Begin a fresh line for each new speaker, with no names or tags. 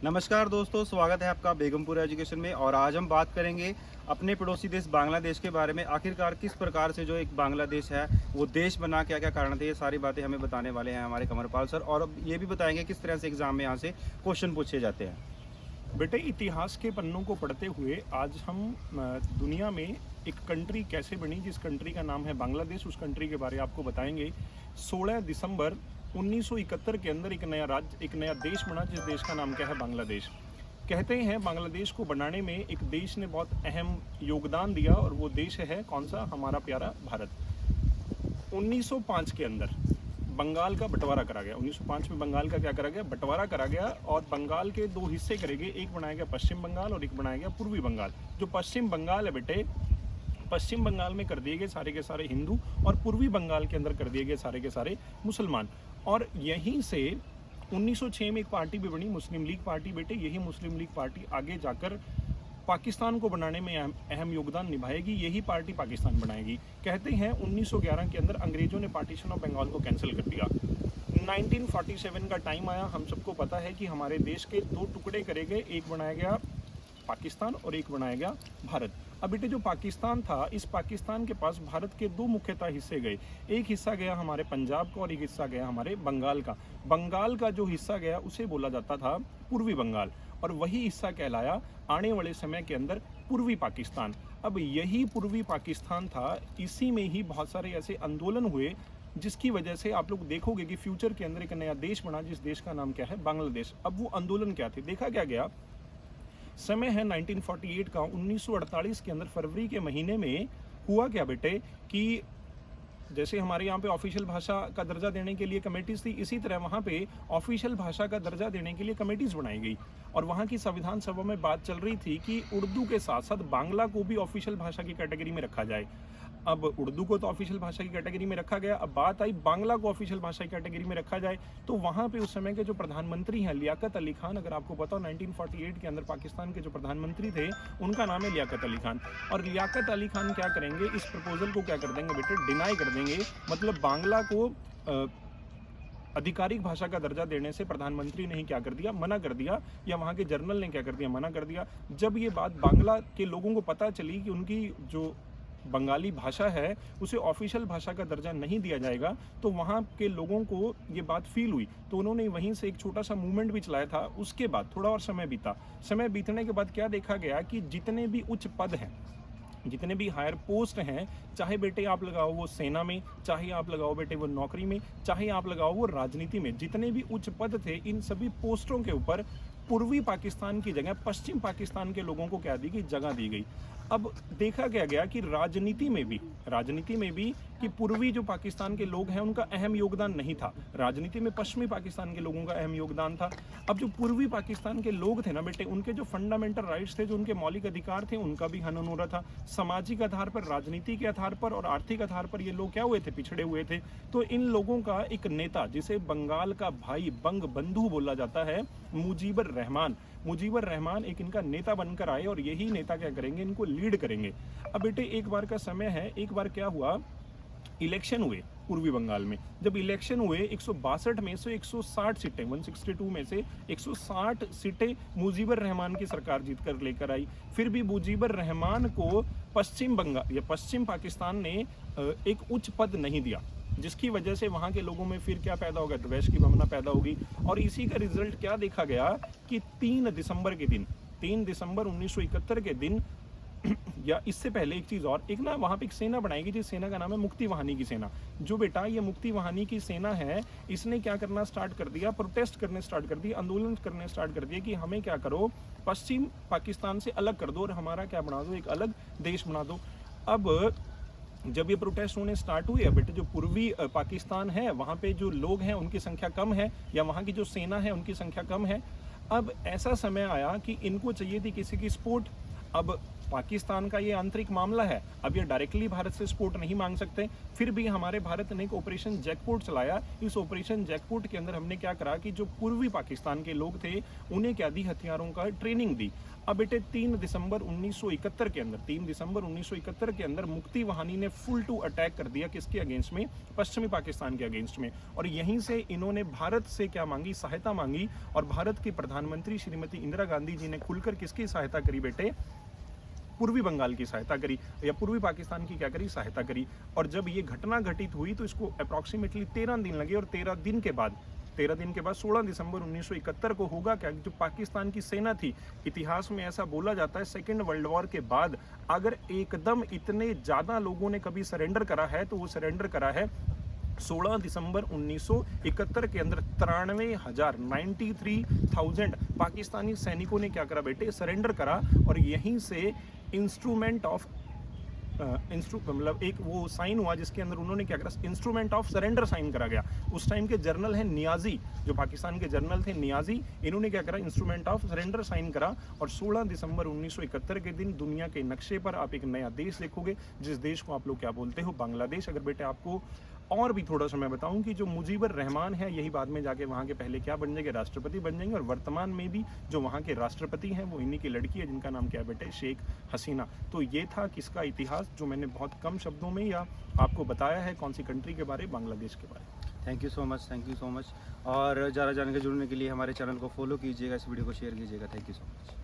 नमस्कार दोस्तों, स्वागत है आपका बेगमपुर एजुकेशन में। और आज हम बात करेंगे अपने पड़ोसी देश बांग्लादेश के बारे में। आखिरकार किस प्रकार से जो एक बांग्लादेश है वो देश बना, क्या क्या कारण थे, ये सारी बातें हमें बताने वाले हैं हमारे कमरपाल सर। और अब ये भी बताएंगे किस तरह से एग्जाम में यहाँ से क्वेश्चन पूछे जाते हैं।
बेटे, इतिहास के पन्नों को पढ़ते हुए आज हम दुनिया में एक कंट्री कैसे बनी, जिस कंट्री का नाम है बांग्लादेश, उस कंट्री के बारे में आपको बताएंगे। 16 दिसंबर 1971 के अंदर एक नया राज्य, एक नया देश बना, जिस देश का नाम क्या है, बांग्लादेश। कहते हैं बांग्लादेश को बनाने में एक देश ने बहुत अहम योगदान दिया, और वो देश है कौन सा? हमारा प्यारा भारत। 1905 के अंदर बंगाल का बंटवारा करा गया। 1905 में बंगाल का क्या करा गया? बंटवारा करा गया, और बंगाल के दो हिस्से करे गए। एक बनाया गया पश्चिम बंगाल और एक बनाया गया पूर्वी बंगाल। जो पश्चिम बंगाल है बेटे, पश्चिम बंगाल में कर दिए गए सारे के सारे हिंदू, और पूर्वी बंगाल के अंदर कर दिए गए सारे के सारे मुसलमान। और यहीं से 1906 में एक पार्टी भी बनी, मुस्लिम लीग पार्टी। बेटे, यही मुस्लिम लीग पार्टी आगे जाकर पाकिस्तान को बनाने में अहम योगदान निभाएगी। यही पार्टी पाकिस्तान बनाएगी। कहते हैं 1911 के अंदर अंग्रेजों ने पार्टीशन ऑफ बंगाल को कैंसिल कर दिया। 1947 का टाइम आया। हम सबको पता है कि हमारे देश के दो टुकड़े करे गए, एक बनाया गया पाकिस्तान और एक बनाया गया भारत। अब बेटे, जो पाकिस्तान था, इस पाकिस्तान के पास भारत के दो मुख्यतः हिस्से गए। एक हिस्सा गया हमारे पंजाब का और एक हिस्सा गया हमारे बंगाल का। बंगाल का जो हिस्सा गया उसे बोला जाता था पूर्वी बंगाल, और वही हिस्सा कहलाया आने वाले समय के अंदर पूर्वी पाकिस्तान। अब यही पूर्वी पाकिस्तान था, इसी में ही बहुत सारे ऐसे आंदोलन हुए जिसकी वजह से आप लोग देखोगे कि फ्यूचर के अंदर एक नया देश बना, जिस देश का नाम क्या है? बांग्लादेश। अब वो आंदोलन क्या थे? देखा क्या गया? समय है 1948 का। 1948 के अंदर फरवरी के महीने में हुआ क्या बेटे कि जैसे हमारे यहाँ पे ऑफिशियल भाषा का दर्जा देने के लिए कमेटीज थी, इसी तरह वहाँ पे ऑफिशियल भाषा का दर्जा देने के लिए कमेटीज बनाई गई। और वहाँ की संविधान सभा में बात चल रही थी कि उर्दू के साथ साथ बांग्ला को भी ऑफिशियल भाषा की कैटेगरी में रखा जाए। अब उर्दू को तो ऑफिशियल भाषा की कैटेगरी में रखा गया, अब बात आई बांग्ला को ऑफिशियल भाषा की कैटेगरी में रखा जाए। तो वहाँ पे उस समय के जो प्रधानमंत्री हैं लियाकत अली खान, अगर आपको पता हो 1948 के अंदर पाकिस्तान के जो प्रधानमंत्री थे उनका नाम है लियाकत अली खान। और लियाकत अली खान क्या करेंगे? इस प्रपोजल को क्या कर देंगे बेटे? डिनाई कर देंगे। मतलब बांग्ला को आधिकारिक भाषा का दर्जा देने से प्रधानमंत्री ने ही क्या कर दिया? मना कर दिया, या वहाँ के जर्नल ने क्या कर दिया? मना कर दिया। जब ये बात बांग्ला के लोगों को पता चली कि उनकी जो बंगाली भाषा है उसे ऑफिशियल भाषा का दर्जा नहीं दिया जाएगा, तो वहाँ के लोगों को ये बात फील हुई, तो उन्होंने वहीं से एक छोटा सा मूवमेंट भी चलाया था। उसके बाद थोड़ा और समय बीता। समय बीतने के बाद क्या देखा गया कि जितने भी उच्च पद हैं, जितने भी हायर पोस्ट हैं, चाहे बेटे आप लगाओ वो सेना में, चाहे आप लगाओ बेटे वो नौकरी में, चाहे आप लगाओ वो राजनीति में, जितने भी उच्च पद थे, इन सभी पोस्टों के ऊपर पूर्वी पाकिस्तान की जगह पश्चिम पाकिस्तान के लोगों को क्या दी गई? जगह दी गई। अब देखा क्या गया कि राजनीति में भी कि पूर्वी जो पाकिस्तान के लोग हैं उनका अहम योगदान नहीं था। राजनीति में पश्चिमी पाकिस्तान के लोगों का अहम योगदान था। अब जो पूर्वी पाकिस्तान के लोग थे ना बेटे, उनके जो फंडामेंटल राइट्स थे, जो उनके मौलिक अधिकार थे, उनका भी हनन हो रहा था। सामाजिक आधार पर, राजनीति के आधार पर और आर्थिक आधार पर ये लोग क्या हुए थे? पिछड़े हुए थे। तो इन लोगों का एक नेता, जिसे बंगाल का भाई बंग बंधु बोला जाता है, मुजीबर रहमान एक इनका नेता बनकर आए, और यही नेता क्या करेंगे? इनको लीड करेंगे। अब बेटे, एक बार का समय है, एक बार क्या हुआ? इलेक्शन हुए पूर्वी बंगाल में। जब इलेक्शन हुए 162 में से 160 सीटें, 162 में से 160 सीटें मुजीबर रहमान की सरकार जीत कर लेकर आई। फिर भी मुजीबर रहमान को पश्चिम बंगाल या पश्चिम पाकिस्तान ने एक उच्च पद नहीं दिया, जिसकी वजह से वहाँ के लोगों में फिर क्या पैदा होगा? द्वेष की भावना पैदा होगी। और इसी का रिजल्ट क्या देखा गया कि 3 दिसंबर 1971 के दिन या इससे पहले एक चीज़ और, एक ना वहाँ पे एक सेना बनाई गई, जिस सेना का नाम है मुक्ति वाहिनी की सेना। जो बेटा ये मुक्ति वाहिनी की सेना है, इसने क्या करना स्टार्ट कर दिया? प्रोटेस्ट करने स्टार्ट कर दिया, आंदोलन करने स्टार्ट कर दिया कि हमें क्या करो? पश्चिम पाकिस्तान से अलग कर दो और हमारा क्या बना दो? एक अलग देश बना दो। अब जब ये प्रोटेस्ट होने स्टार्ट हुए, बेटे जो पूर्वी पाकिस्तान है वहाँ पे जो लोग हैं उनकी संख्या कम है, या वहाँ की जो सेना है उनकी संख्या कम है। अब ऐसा समय आया कि इनको चाहिए थी किसी की सपोर्ट। अब पाकिस्तान का ये आंतरिक मामला है, अब ये डायरेक्टली भारत से सपोर्ट नहीं मांग सकते। फिर भी हमारे भारत ने एक ऑपरेशन जैकपॉट चलाया। इस ऑपरेशन जैकपॉट के अंदर हमने क्या करा कि जो पूर्वी पाकिस्तान के लोग थे उन्हें क्या दी, हथियारों का ट्रेनिंग दी। अब बेटे 3 दिसंबर 1971 के अंदर 3 दिसंबर 1971 के अंदर मुक्ति वाहिनी ने फुल टू अटैक कर दिया, किसके अगेंस्ट में, पश्चिमी पाकिस्तान के अगेंस्ट में। और यहीं से इन्होंने भारत से क्या मांगी, सहायता मांगी। और भारत की प्रधानमंत्री श्रीमती इंदिरा गांधी जी ने खुलकर किसकी सहायता करी बेटे, पूर्वी बंगाल की सहायता करी, या पूर्वी पाकिस्तान की क्या करी, सहायता करी। और जब ये घटना घटित हुई तो इसको अप्रॉक्सीमेटली 13 दिन लगे। और 13 दिन के बाद 16 दिसंबर 1971 को होगा क्या, जो पाकिस्तान की सेना थी, इतिहास में ऐसा बोला जाता है सेकेंड वर्ल्ड वॉर के बाद अगर एकदम इतने ज़्यादा लोगों ने कभी सरेंडर करा है तो वो सरेंडर करा है 16 दिसंबर 1971 के अंदर 93,000 पाकिस्तानी सैनिकों ने क्या करा बेटे, सरेंडर करा। और यहीं से इंस्ट्रूमेंट ऑफ मतलब एक वो साइन हुआ जिसके अंदर उन्होंने क्या करा, इंस्ट्रूमेंट ऑफ सरेंडर साइन करा गया। उस टाइम के जर्नल है नियाजी, जो पाकिस्तान के जर्नल थे नियाजी, इन्होंने क्या करा, इंस्ट्रूमेंट ऑफ सरेंडर साइन करा। और 16 दिसंबर 1971 के दिन दुनिया के नक्शे पर आप एक नया देश देखोगे, जिस देश को आप लोग क्या बोलते हो, बांग्लादेश। अगर बेटे आपको और भी थोड़ा सा मैं बताऊं कि जो मुजीबर रहमान है, यही बाद में जाके वहाँ के पहले क्या बन जाएंगे, राष्ट्रपति बन जाएंगे। और वर्तमान में भी जो वहाँ के राष्ट्रपति हैं वो इन्हीं की लड़की है, जिनका नाम क्या है बेटे, शेख हसीना। तो ये था किसका इतिहास, जो मैंने बहुत कम शब्दों में या आपको बताया है कौन सी कंट्री के बारे, बांग्लादेश के बारे।
Thank you so much, thank you so much. और ज़्यादा जानकारी जुड़ने के लिए हमारे चैनल को फॉलो कीजिएगा, इस वीडियो को शेयर कीजिएगा। Thank you so much.